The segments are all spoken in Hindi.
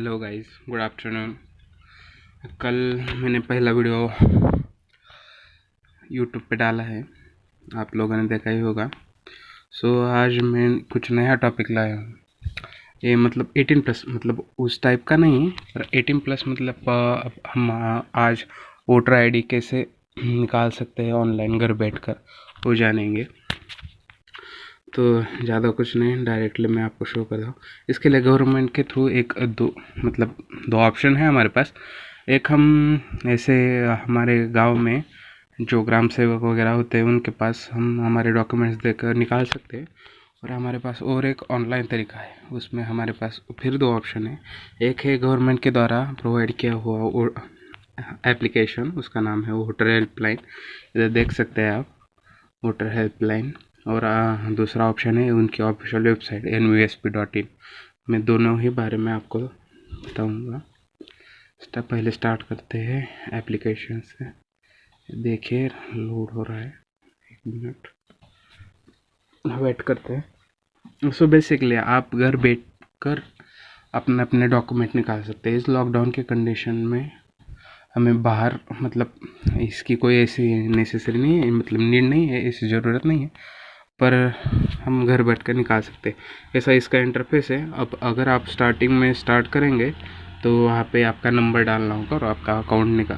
Hello guys, good afternoon. कल मैंने पहला वीडियो यूट्यूब पे डाला है, आप लोगों ने देखा ही होगा। आज मैं कुछ नया टॉपिक लाया हूँ। ये मतलब 18+ मतलब उस टाइप का नहीं, पर 18+ मतलब अब हम आज वोटर आईडी कैसे निकाल सकते हैं ऑनलाइन घर बैठकर, वो जानेंगे। तो ज़्यादा कुछ नहीं, डायरेक्टली मैं आपको शो कर रहा हूँ। इसके लिए गवर्नमेंट के थ्रू दो ऑप्शन है हमारे पास। एक, हम ऐसे हमारे गांव में जो ग्राम सेवक वगैरह होते हैं उनके पास हम हमारे डॉक्यूमेंट्स देकर निकाल सकते हैं। और हमारे पास और एक ऑनलाइन तरीका है, उसमें हमारे पास फिर दो ऑप्शन है। एक है गवर्नमेंट के द्वारा प्रोवाइड किया हुआ एप्लीकेशन, उसका नाम है वोटर हेल्पलाइन। इधर देख सकते हैं आप, वोटर हेल्पलाइन। और दूसरा ऑप्शन है उनकी ऑफिशियल वेबसाइट nvsp.in। मैं दोनों ही बारे में आपको बताऊंगा। पहले स्टार्ट करते हैं एप्लीकेशन से। देखिए लोड हो रहा है, 1 मिनट वेट करते हैं। बेसिकली आप घर बैठ कर अपने अपने डॉक्यूमेंट निकाल सकते हैं। इस लॉकडाउन के कंडीशन में हमें बाहर मतलब इसकी कोई ऐसी नेसेसरी नहीं है, मतलब नीड नहीं है, ऐसी ज़रूरत नहीं है, पर हम घर बैठ कर निकाल सकते हैं। ऐसा इसका इंटरफेस है। अब अगर आप स्टार्टिंग में स्टार्ट करेंगे तो वहाँ पे आपका नंबर डालना होगा और आपका अकाउंट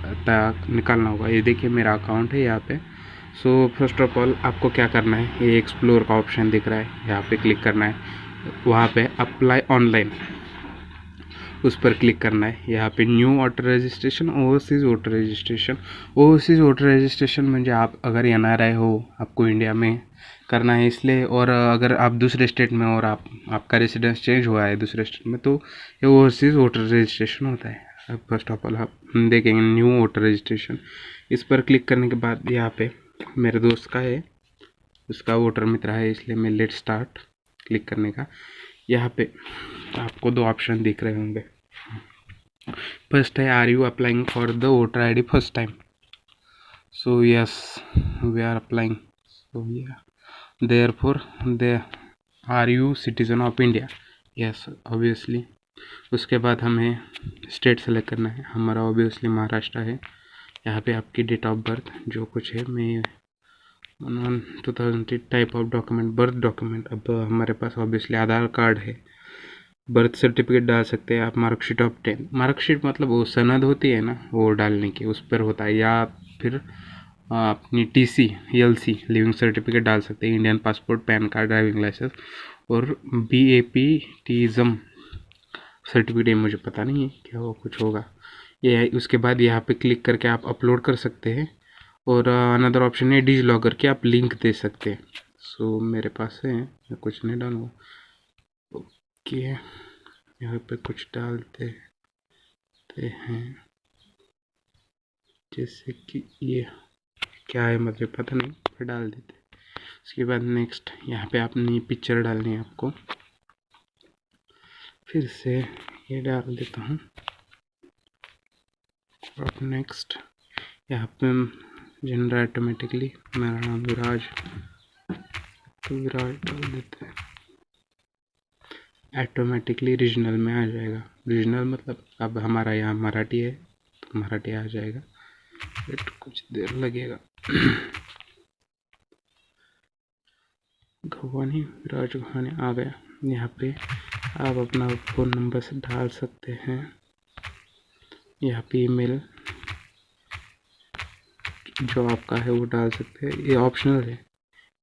निकालना होगा। ये देखिए मेरा अकाउंट है यहाँ पे। फर्स्ट ऑफ ऑल आपको क्या करना है, ये एक्सप्लोर का ऑप्शन दिख रहा है, यहाँ पे क्लिक करना है। वहाँ पे अप्लाई ऑनलाइन, उस पर क्लिक करना है। यहाँ पे new voter registration, overseas voter registration. Overseas voter registration म्हणजे आप अगर NRI हो, आपको इंडिया में करना है इसलिए, और अगर आप दूसरे स्टेट में और आपका रेसिडेंस चेंज हुआ है दूसरे स्टेट में, तो ये ओवरसीज़ वोटर रजिस्ट्रेशन होता है। अब फर्स्ट ऑफ ऑल हम देखेंगे न्यू वोटर रजिस्ट्रेशन। इस पर क्लिक करने के बाद यहाँ पे मेरे दोस्त का है, उसका वोटर मित्र है, इसलिए मैं लेट स्टार्ट क्लिक करने का। यहाँ पे आपको दो ऑप्शन दिख रहे होंगे। फर्स्ट है, are you applying for the voter ID first time? So yes, we are applying. So yeah therefore they are you citizen of India? Yes obviously. उसके बाद हमें स्टेट सेलेक्ट करना है, हमारा ऑब्वियसली महाराष्ट्र है। यहाँ पे आपकी डेट ऑफ बर्थ जो कुछ है, मैं 2000 type of document, birth document. अब हमारे पास ऑब्वियसली आधार कार्ड है, बर्थ सर्टिफिकेट डाल सकते हैं आप, मार्कशीट ऑफ 10। मार्कशीट मतलब वो सनद होती है ना, वो डालने की उस पर होता है, या फिर अपनी TC LC लिविंग सर्टिफिकेट डाल सकते हैं, Indian passport, PAN card, driving licence. और BAPTism सर्टिफिकेट मुझे पता नहीं है क्या वो कुछ होगा ये है। उसके बाद यहाँ पे क्लिक करके आप अपलोड कर सकते हैं। और अनदर ऑप्शन है डिजी लॉकर के, आप लिंक दे सकते हैं। मेरे पास है, मैं कुछ नहीं डालूँगा। ओके, यहाँ पे कुछ डालते हैं, जैसे कि ये क्या है मुझे पता नहीं, पर डाल देते हैं। उसके बाद नेक्स्ट, यहाँ पे अपनी पिक्चर डालनी है आपको। फिर से ये डाल देता हूँ। और नेक्स्ट यहाँ पे जेंडर ऑटोमेटिकली, मेरा नाम विराज, तो विराज डाल देते हैं। ऑटोमेटिकली रीजनल में आ जाएगा। रीजनल मतलब अब हमारा यहाँ मराठी है तो मराठी आ जाएगा, बट कुछ देर लगेगा। घवानी, विराज घवानी आ गया। यहाँ पे आप अपना फ़ोन नंबर से डाल सकते हैं। यहाँ पे ईमेल जो आपका है वो डाल सकते हैं, ये ऑप्शनल है,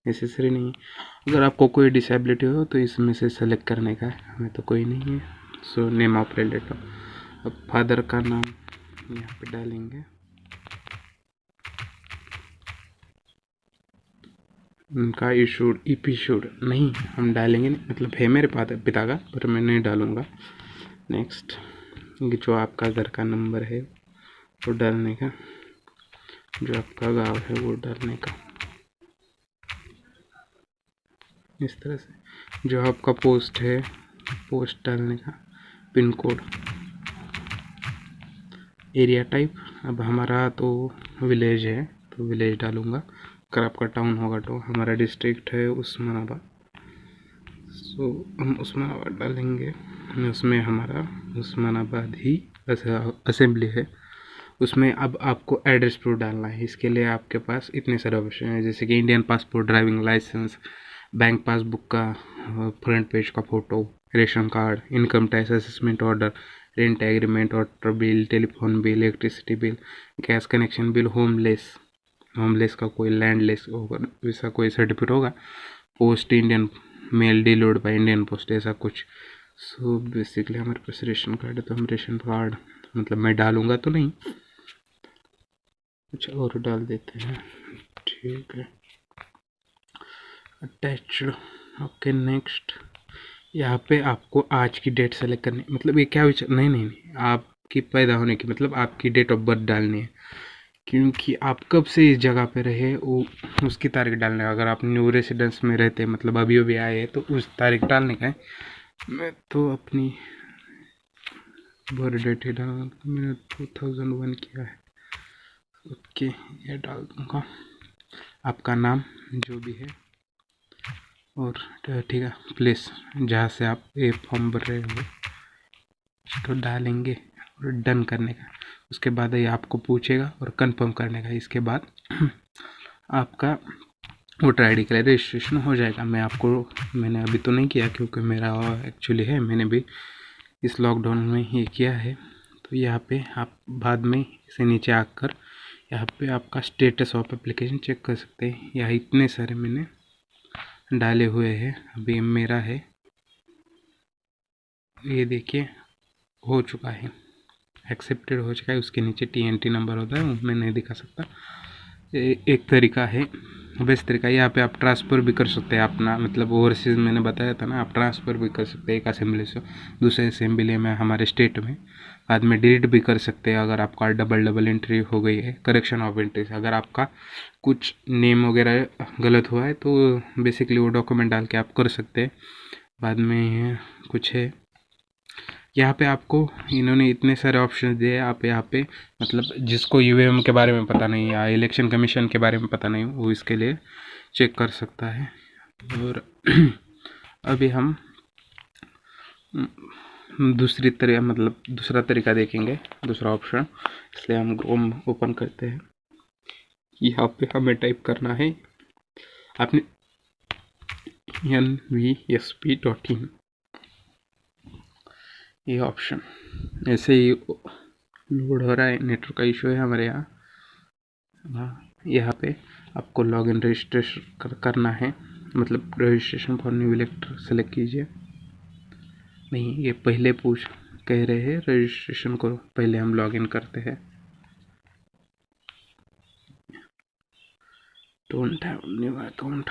नेसेसरी नहीं है। अगर आपको कोई डिसेबिलिटी हो तो इसमें से सेलेक्ट करने का है, हमें तो कोई नहीं है। नेम ऑफ रिलेटिव, अब फादर का नाम यहाँ पे डालेंगे। उनका इशूड नहीं हम डालेंगे, मतलब है मेरे पिता का, पर मैं नहीं डालूँगा। नेक्स्ट, जो आपका घर का नंबर है वो डालने का, जो आपका गांव है वो डालने का, इस तरह से। जो आपका पोस्ट है, पोस्ट डालने का, पिन कोड, एरिया टाइप। अब हमारा तो विलेज है तो विलेज डालूँगा। अगर आपका टाउन होगा तो, हमारा डिस्ट्रिक्ट है उस्मानाबाद, सो हम उस्मानाबाद डालेंगे, उसमें हमारा उस्मानाबाद ही असेंबली है। उसमें अब आपको एड्रेस प्रूफ डालना है। इसके लिए आपके पास इतने सारे ऑप्शन हैं, जैसे कि Indian passport, driving licence, bank passbook का फ्रंट पेज का photo, ration card, income tax assessment order, rent agreement, water bill, telephone bill, electricity bill, gas connection bill, homeless का कोई लैंडलेस होगा, वैसा कोई सर्टिफिकेट होगा, post Indian mail delivered by Indian post, ऐसा कुछ। सो बेसिकली हमारे पास रेशन कार्ड है, तो हम रेशन कार्ड मतलब मैं डालूंगा तो नहीं, कुछ और डाल देते हैं, ठीक है। Attached, okay next. यहाँ पे आपको आज की डेट सेलेक्ट करनी, मतलब ये क्या विचार, नहीं, आपकी पैदा होने की मतलब आपकी डेट ऑफ बर्थ डालनी है, क्योंकि आप कब से इस जगह पे रहे वो उसकी तारीख डालनी है। अगर आप न्यू रेसिडेंस में रहते मतलब अभी अभी आए हैं तो उस तारीख डालने का है। मैं तो अपनी बर्थ डेट ही डालूंगा, मैंने 2001 किया है, ओके ये डाल दूँगा। आपका नाम जो भी है, और ठीक है प्लेस जहाँ से आप ये फॉर्म भर रहे हो तो डालेंगे और डन करने का। उसके बाद ये आपको पूछेगा और कंफर्म करने का। इसके बाद आपका वोटर आईडी के लिए रजिस्ट्रेशन हो जाएगा। मैंने अभी तो नहीं किया क्योंकि मेरा एक्चुअली है, मैंने भी इस लॉकडाउन में ही किया है। तो यहाँ पे आप बाद में इसे नीचे आकर यहाँ पे आपका स्टेटस ऑफ एप्लीकेशन चेक कर सकते हैं। यहाँ इतने सारे मैंने डाले हुए हैं, अभी मेरा है ये देखिए हो चुका है, एक्सेप्टेड हो चुका है। उसके नीचे TNT नंबर होता है, वो मैं नहीं दिखा सकता। एक तरीका है, बेस्ट तरीका। यहाँ पे आप ट्रांसफ़र भी कर सकते हैं अपना, मतलब ओवरसीज मैंने बताया था ना, आप ट्रांसफ़र भी कर सकते हैं एक असेंबली से दूसरे असेंबली में हमारे स्टेट में। बाद में डिलीट भी कर सकते हैं अगर आपका डबल एंट्री हो गई है, करेक्शन ऑफ एंट्री। अगर आपका कुछ नेम वगैरह गलत हुआ है तो बेसिकली वो डॉक्यूमेंट डाल के आप कर सकते हैं। बाद में कुछ है यहाँ पे आपको इन्होंने इतने सारे ऑप्शन दिए। आप यहाँ पे मतलब जिसको UAM के बारे में पता नहीं या इलेक्शन कमीशन के बारे में पता नहीं वो इसके लिए चेक कर सकता है। और अभी हम दूसरा तरीका देखेंगे, दूसरा ऑप्शन। इसलिए हम क्रोम ओपन करते हैं। यहाँ पे हमें टाइप करना है आपने nvsp.in, ये ऑप्शन ऐसे ही लोड हो रहा है। नेटवर्क का इशू है हमारे यहाँ। यहाँ पे आपको लॉगिन रजिस्ट्रेशन करना है, मतलब रजिस्ट्रेशन फॉर न्यू इलेक्टर सेलेक्ट कीजिए। नहीं, ये पहले कह रहे हैं रजिस्ट्रेशन को पहले हम लॉगिन करते हैं। डोंट हैव न्यू अकाउंट,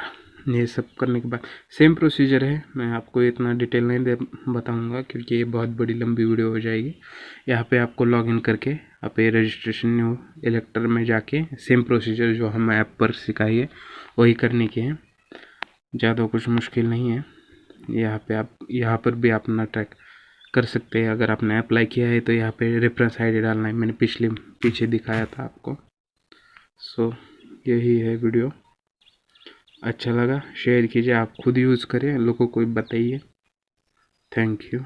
ये सब करने के बाद सेम प्रोसीजर है। मैं आपको इतना डिटेल नहीं बताऊंगा क्योंकि ये बहुत बड़ी लंबी वीडियो हो जाएगी। यहाँ पे आपको लॉगिन करके आप ये रजिस्ट्रेशन न्यू इलेक्टर में जाके सेम प्रोसीजर जो हम ऐप पर सिखाइए वही करने के हैं, ज़्यादा कुछ मुश्किल नहीं है। यहाँ पर भी आप अपना ट्रैक कर सकते हैं। अगर आपने अप्लाई किया है तो यहाँ पे रेफरेंस ID डालना है, मैंने पीछे दिखाया था आपको। सो यही है वीडियो। अच्छा लगा शेयर कीजिए, आप खुद यूज़ करें, लोगों को बताइए। Thank you.